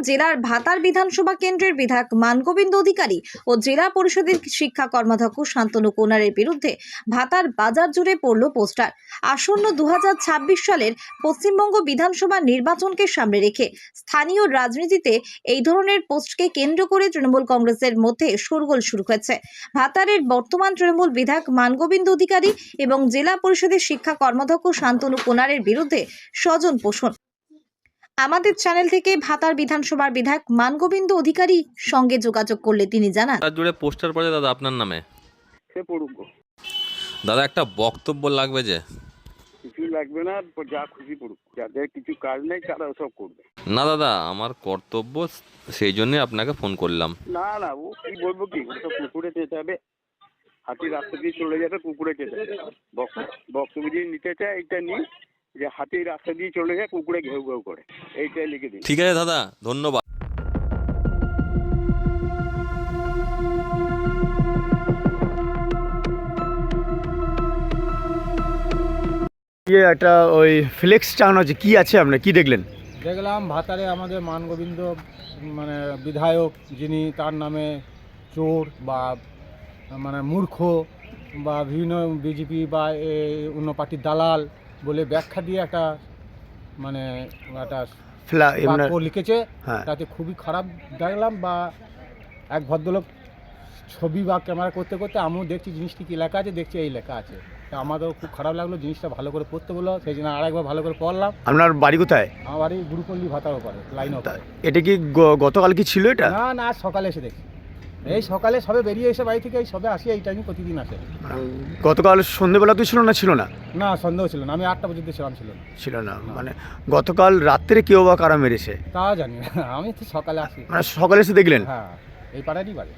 জেলার ভাতার বিধানসভা কেন্দ্রের বিধায়ক মানগোবিন্দ অধিকারী ও জেলা পরিষদের শিক্ষা কর্মাধ্যক্ষ শান্তনু কোনারের বিরুদ্ধে ভাতার বাজার জুড়ে পড়ল পোস্টার। আসন্ন 2026 সালের পশ্চিমবঙ্গ বিধানসভা নির্বাচনকে সামনে রেখে স্থানীয় রাজনীতিতে এই ধরনের পোস্টকে কেন্দ্র করে তৃণমূল কংগ্রেসের মধ্যে শোরগোল শুরু হয়েছে। ভাতারের বর্তমান তৃণমূল বিধায়ক মানগোবিন্দ অধিকারী এবং জেলা পরিষদের শিক্ষা কর্মাধ্যক্ষ শান্তনু কোনারের বিরুদ্ধে স্বজন পোষণ। আমাদের চ্যানেল থেকে ভাতার বিধানসভার বিধায়ক মানগোবিন্দ অধিকারী সঙ্গে যোগাযোগ করলে তিনি জানান, জুড়ে পোস্টার পড়ে দাদা আপনার নামে। সে পড়ুক, দাদা একটা বক্তব্য লাগবে যে। কিছু লাগবে না, যা খুশি পড়ুক, যাদের কিছু কাজ নেই তারা সব করবে। না দাদা, আমার কর্তব্য, সেই জন্যই আপনাকে ফোন করলাম। না না, ও কি বলবো, কি ওটা কুকুরে চেঁচাবে, হাতি রাস্তা দিয়ে চলে যাবে, কুকুরে চেঁচাবে। বক্তব্য দিয়ে নিতে চায় এইটা নিয়ে, যে হাতি রাস্তা দিয়ে চলে যায়, কুকুরে ঘেউ ঘেউ করে, এইটাই লিখে দিন। ঠিক আছে দাদা, ধন্যবাদ। একটা ওই ফ্লেক্স টাঙানো আছে, কি আছে আপনার কি দেখলেন? দেখলাম ভাতারে আমাদের মানগোবিন্দ মানে বিধায়ক, যিনি তার নামে চোর বা মানে মূর্খ বা বিভিন্ন বিজেপি বা অন্য পার্টির দালাল বলে ব্যাখ্যা দিয়ে একটা মানে একটা বাক্য লিখেছে। হ্যাঁ। তাতে খুবই খারাপ দেখলাম। বা এক ভদ্রলোক ছবি বা ক্যামেরা করতে করতে আমিও দেখছি জিনিসটি কী লেখা আছে, দেখছি এই লেখা আছে। তা আমাদেরও খুব খারাপ লাগলো, জিনিসটা ভালো করে পড়তে বললো, সেই জন্য আরেকবার ভালো করে পড়লাম। আপনার বাড়ি কোথায়? আমার বাড়ি গুরুপল্লী ভাতার ওপারে, লাইন ওপারে। এটা কি গতকাল কি ছিল এটা? না না, আজ সকালে এসে দেখি, এই সকালে সবে বেরিয়ে এসে বাড়ি থেকে এই সবে আসি, এই টাইমে প্রতিদিন আসে। গতকাল সন্ধ্যেবেলা তো ছিল না? ছিল না, না সন্দেহ ছিল না, আমি 8টা পর্যন্ত ছিলাম। ছিল না মানে গতকাল রাত্রে কেউ বা কারা মেরেছে তা জানি না, আমি তো সকালে আসি। মানে সকালে এসে দেখলেন? হ্যাঁ, এই পাড়ারই বাড়ি।